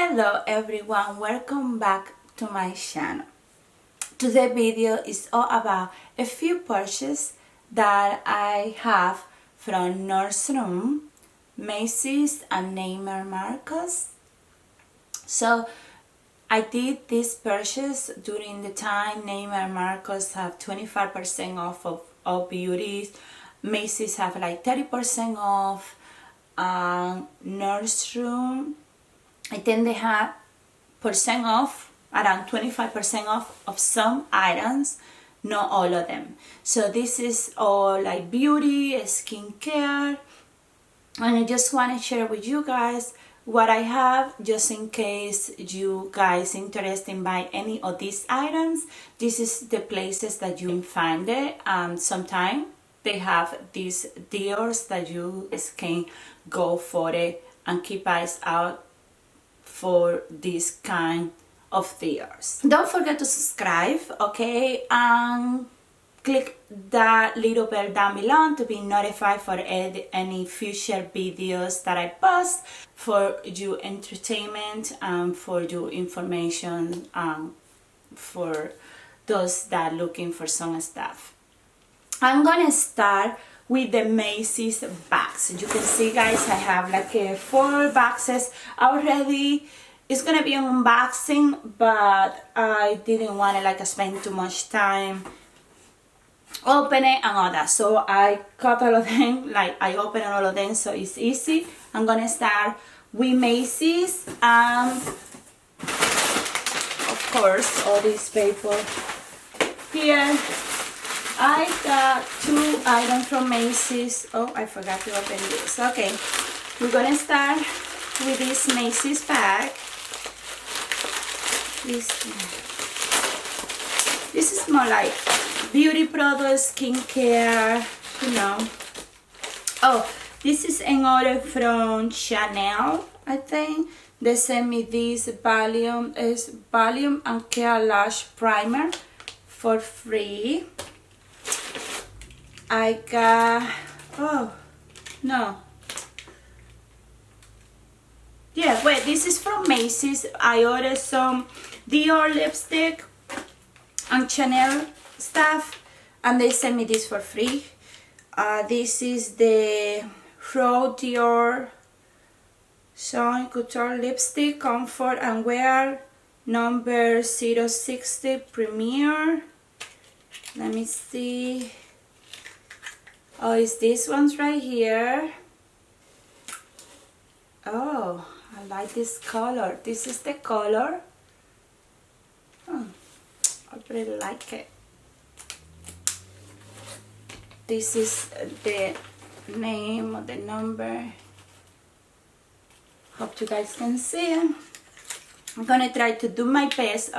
Hello everyone, welcome back to my channel. Today's video is all about a few purchases that I have from Nordstrom, Macys and Neiman Marcus. So I did this purchase during the time Neiman Marcus have 25% off of all beauties. Macys have like 30% off. Nordstrom, I think they have percent off, around 25% off of some items, not all of them. So this is all like beauty, skincare, and I just want to share with you guys what I have, just in case you guys interested in buy any of these items. This is the places that you can find it. Sometimes they have these DIORs that you can go for it and keep eyes out for this kind of DIORs. Don't forget to subscribe, okay, and click that little bell down below to be notified for any future videos that I post for your entertainment and for your information, for those that are looking for some stuff. I'm gonna start with the Macys bags. You can see, guys, I have like 4 boxes already. It's gonna be an unboxing, but I didn't want to like spend too much time open it and all that, so I cut all of them, like I opened all of them, so it's easy. I'm gonna start with Macys. Of course, all this paper here. I got 2 items from Macys. Oh, I forgot to open this. Okay, we're gonna start with this Macys bag. This is more like beauty products, skincare, you know. Oh, this is an order from Chanel, I think. They sent me this Volume and Care Lash Primer for free. I got, oh no, yeah, wait, this is from Macys. I ordered some DIOR lipstick and Chanel stuff, and they sent me this for free. This is the Raw DIOR Sun Couture lipstick, Comfort and Wear, number 060 Premier. Let me see. Oh, it's these ones right here. Oh, I like this color. This is the color. Oh, I really like it. This is the name or the number. Hope you guys can see it. I'm gonna try to do my best,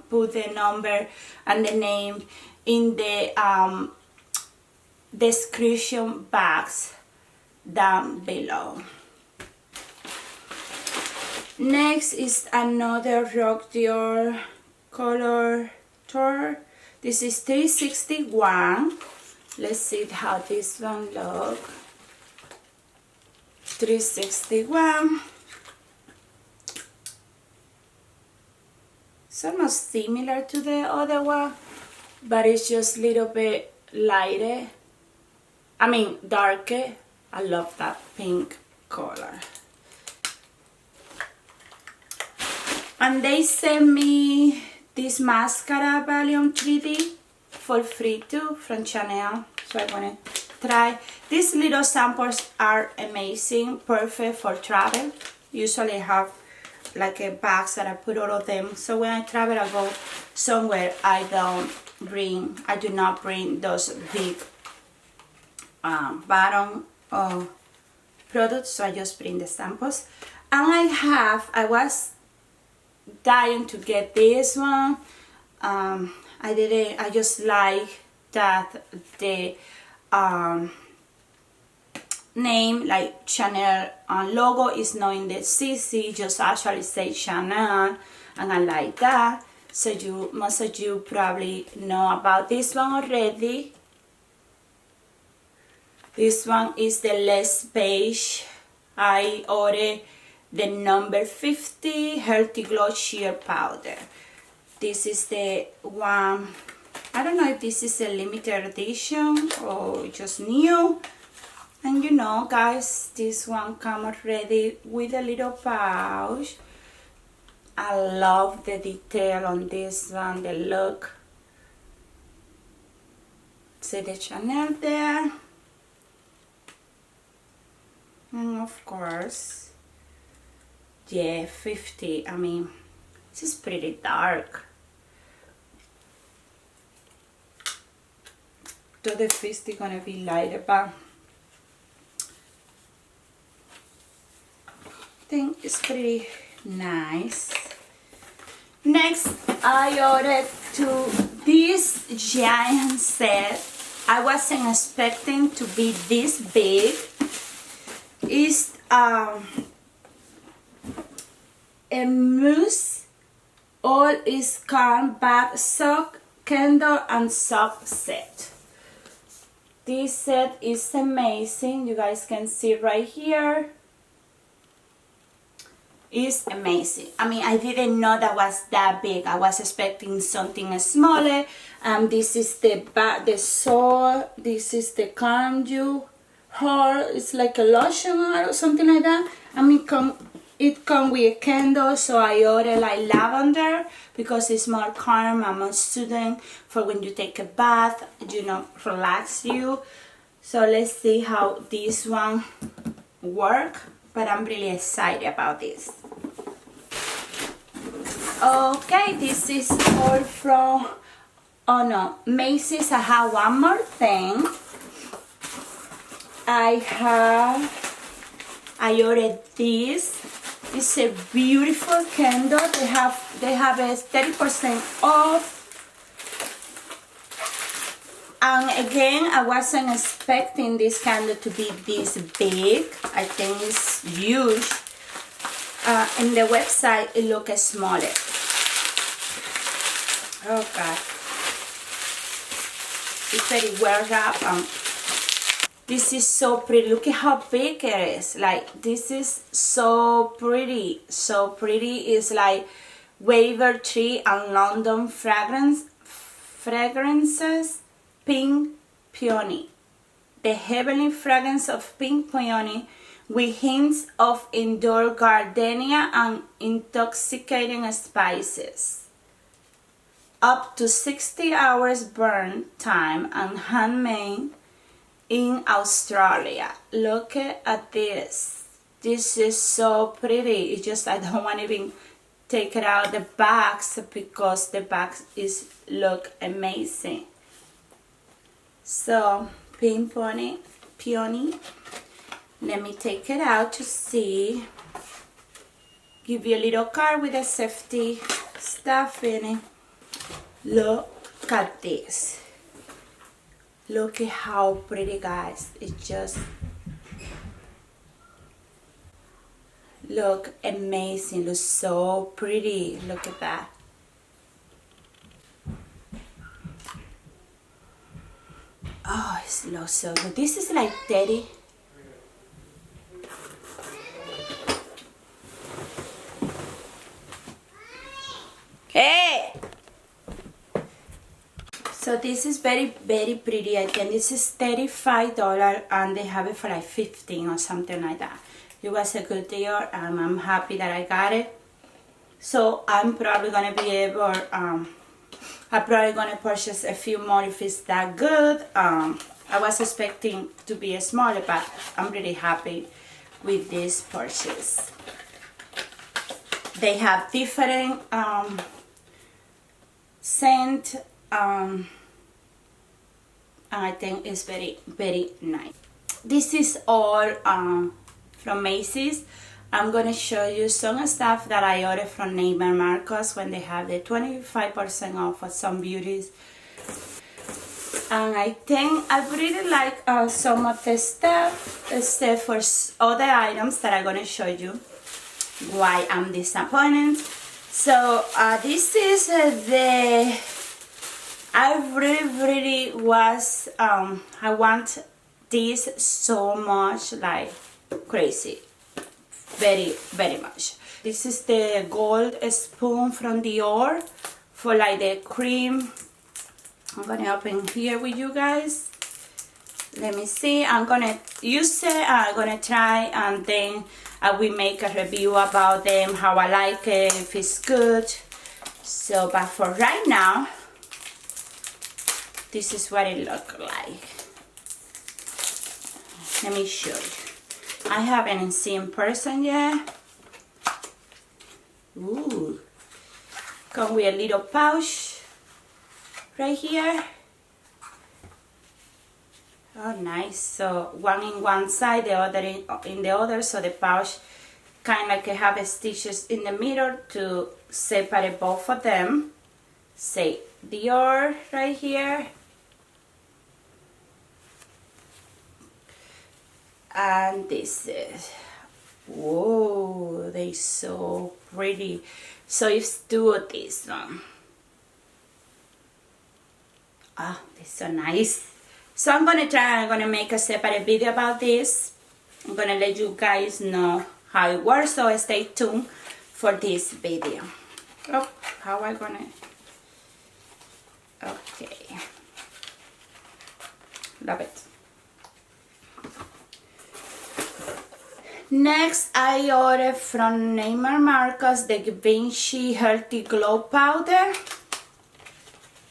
put the number and the name in the description box down below. Next is another Raw DIOR color tour. This is 361. Let's see how this one look. 361. It's almost similar to the other one, but it's just a little bit lighter. I mean, darker. I love that pink color. And they sent me this mascara Volume 3D for free too from Chanel. So I want to try. These little samples are amazing, perfect for travel. Usually I have like a box that I put all of them. So when I travel, I go somewhere, I do not bring those big bottom of products, so I just bring the samples. And I was dying to get this one. I just like that the name, like Chanel logo, is not in the CC, just actually say Chanel, and I like that. So most of you probably know about this one already. This one is the less beige. I ordered the number 50 Healthy Glow Sheer Powder. This is the one, I don't know if this is a limited edition or just new. And you know, guys, this one comes already with a little pouch. I love the detail on this one, the look. See the Chanel there. And of course, yeah, 50. I mean, this is pretty dark. So the 50 gonna be lighter, but I think it's pretty nice. Next, I ordered this giant set. I wasn't expecting to be this big. It's a mousse, all is calm bath soak, candle and soap set. This set is amazing. You guys can see right here. It's amazing. I mean, I didn't know that was that big. I was expecting something smaller. This is the soap. This is the calm you her. It's like a lotion or something like that. I mean, it comes with a candle, so I ordered like lavender because it's more calm and more soothing for when you take a bath, you know, relax you. So let's see how this one works, but I'm really excited about this. Okay, this is all from, oh no, Macys. I have one more thing. I ordered this. It's a beautiful candle. They have a 30% off. And again, I wasn't expecting this candle to be this big. I think it's huge. In the website, it looks smaller. Okay. It's very well wrapped. This is so pretty. Look at how big it is. Like, this is so pretty. So pretty. It's like Waver Tree and London fragrances. Pink Peony. The heavenly fragrance of pink peony with hints of indoor gardenia and intoxicating spices. Up to 60 hours burn time and handmade in Australia. Look at this. This is so pretty. It's just, I don't want to even take it out the box because the box look amazing. So, pink peony. Let me take it out to see. Give you a little card with a safety stuff in it. Look at this. Look at how pretty, guys. It just look amazing. Looks so pretty. Look at that. Oh, it looks so good. This is like 30. Hey! So this is very, very pretty. I think this is $35 and they have it for like 15 or something like that. It was a good deal and I'm happy that I got it. So I'm probably gonna be able, I'm probably gonna purchase a few more if it's that good. I was expecting to be smaller, but I'm really happy with this purchase. They have different scent, and I think it's very, very nice. This is all from Macys. I'm gonna show you some stuff that I ordered from Neiman Marcus when they have the 25% off for some beauties. And I think I really like some of the stuff, except for other items that I'm gonna show you why I'm disappointed. So this is I really was, I want this so much, like crazy. very, very much. This is the gold spoon from DIOR for like the cream. I'm gonna open here with you guys. Let me see. I'm gonna use it. I'm gonna try, and then I will make a review about them, how I like it, if it's good. So, but for right now, this is what it looks like. Let me show you. I haven't seen in person yet. Ooh, come with a little pouch right here. Oh, nice. So one in one side, the other in the other, so the pouch kind of like have stitches in the middle to separate both of them. Say DIOR right here. And this is, whoa, they're so pretty. So it's two of this one. Ah, they're so nice. So I'm gonna try, I'm gonna make a separate video about this. I'm gonna let you guys know how it works, so stay tuned for this video. Oh, how am I gonna, okay. Love it. Next, I ordered from Neiman Marcus the Vinci Healthy Glow Powder.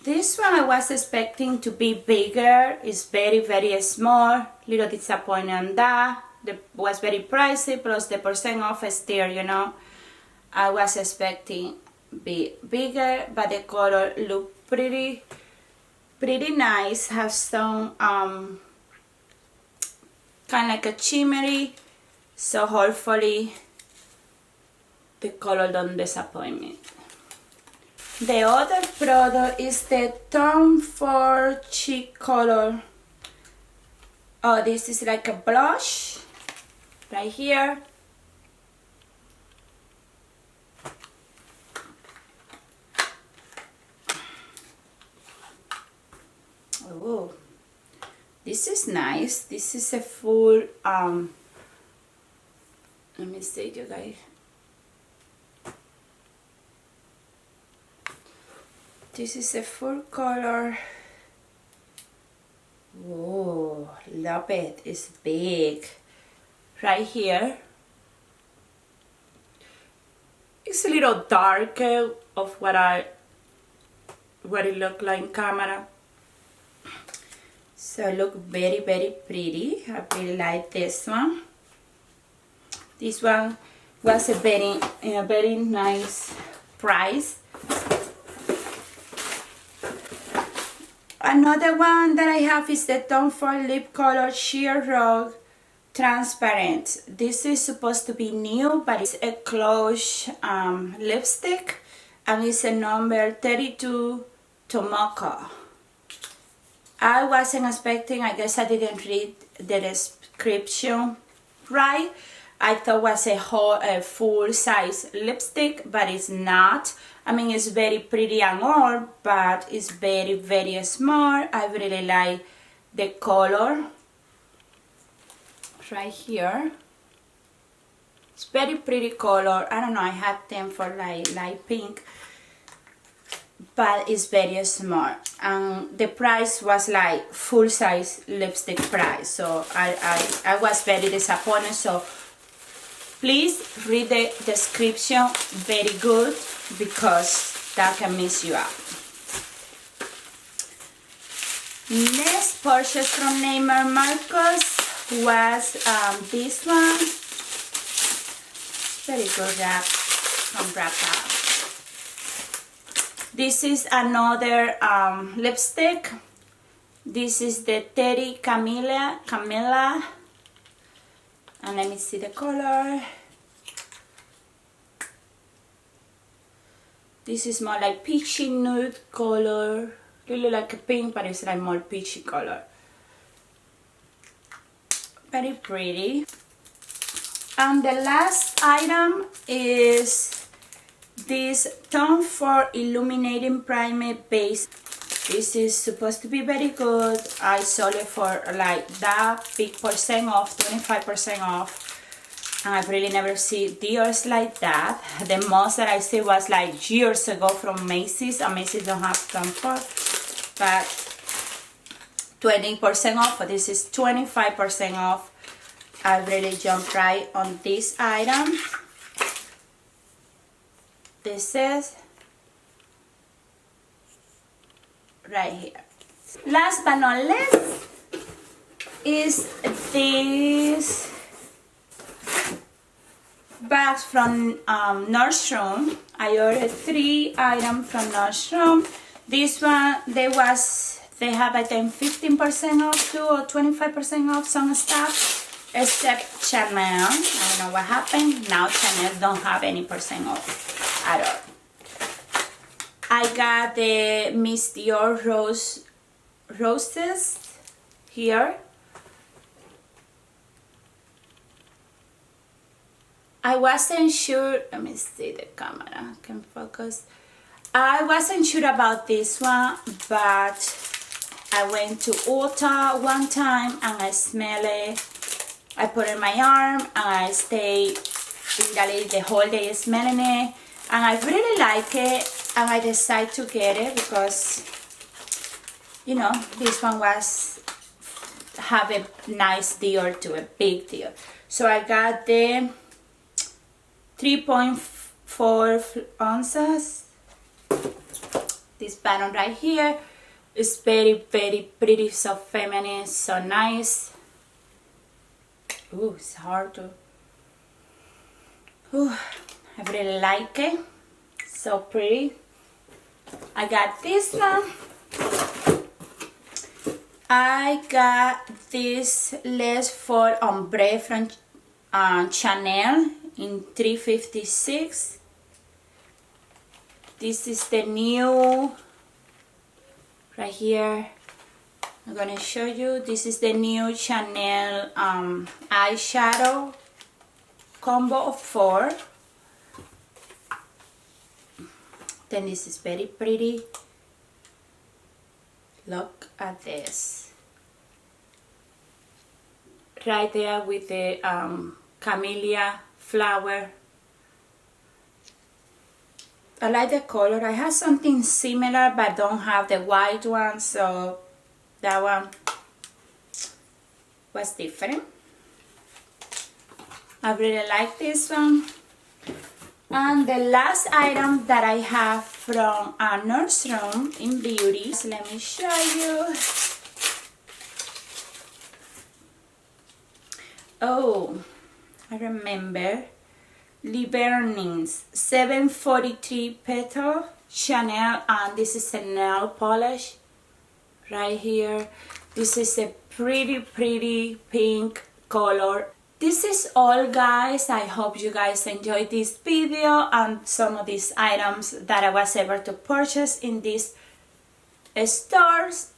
This one I was expecting to be bigger. It's very, very small. Little disappointed on that. It was very pricey, plus the percent off is still, you know. I was expecting be bigger, but the color looked pretty nice. Have some kind of like a shimmery. So hopefully the color don't disappoint me. The other product is the Tom Ford Cheek Color. Oh, this is like a blush right here. Oh, this is nice. This is a full let me see you guys. This is a full color. Whoa, love it. It's big. Right here. It's a little darker of what it looked like in camera. So it look very, very pretty. I really like this one. This one was a very nice price. Another one that I have is the Tom Ford Lip Color Sheer Rock Transparent. This is supposed to be new, but it's a close lipstick, and it's a number 32 Tomoko. I wasn't expecting, I guess I didn't read the description right. I thought it was a full-size lipstick, but it's not. I mean, it's very pretty and all, but it's very, very small. I really like the color right here. It's very pretty color. I don't know, I had them for like light pink, but it's very small. And the price was like full-size lipstick price, so I was very disappointed. So please read the description very good, because that can mess you up. Next purchase from Neiman Marcus was this one. Very good wrap from Wrap-Up. This is another lipstick. This is the Teddy Camilla. And let me see the color. This is more like peachy nude color. Really like a pink, but it's like more peachy color. Very pretty. And the last item is this Tom Ford Illuminating Primer Base. This is supposed to be very good. I sold it for like that big percent off, 25% off. and I've really never seen Dior's like that. The most that I see was like years ago from Macys, and Macys don't have comfort, but 20% off, but this is 25% off. I really jumped right on this item. This is right here. Last but not least is this bags from Nordstrom. I ordered 3 items from Nordstrom. This one, they have I think 15% off too, or 25% off some stuff, except Chanel. I don't know what happened. Now Chanel don't have any percent off at all. I got the Miss Dior roses here. I wasn't sure, let me see the camera, can focus. I wasn't sure about this one, but I went to Ulta one time and I smell it. I put it in my arm and I stayed literally the whole day smelling it. And I really like it, and I decided to get it because, you know, this one have a nice Dior to a big Dior. So I got the 3.4 ounces. This bottom right here is very, very pretty, so feminine, so nice. Ooh, it's hard to... Ooh, I really like it. So pretty. I got this one. I got this Les Fol Ombre from Chanel in 356. This is the new, right here. I'm gonna show you. This is the new Chanel eyeshadow combo of 4. Then this is very pretty. Look at this. Right there with the camellia flower. I like the color. I have something similar but don't have the white one, so that one was different. I really like this one. And the last item that I have from Nordstrom in beauty, so let me show you. Oh, I remember. Libernins 743 petal Chanel, and this is a nail polish right here. This is a pretty pink color. This is all, guys. I hope you guys enjoyed this video and some of these items that I was able to purchase in these stores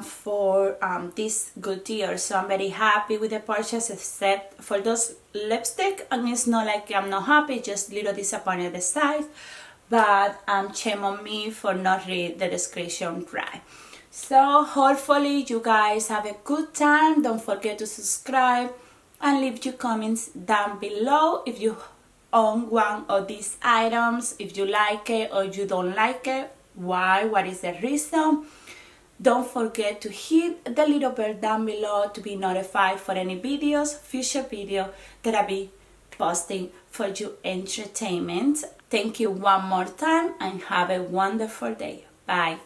for this good year. So I'm very happy with the purchase, except for those lipstick, and it's not like I'm not happy, just a little disappointed at the size, but shame on me for not read the description right. So hopefully you guys have a good time. Don't forget to subscribe and leave your comments down below if you own one of these items, if you like it or you don't like it, why, what is the reason. Don't forget to hit the little bell down below to be notified for any videos, future video that I'll be posting for your entertainment. Thank you one more time and have a wonderful day. Bye.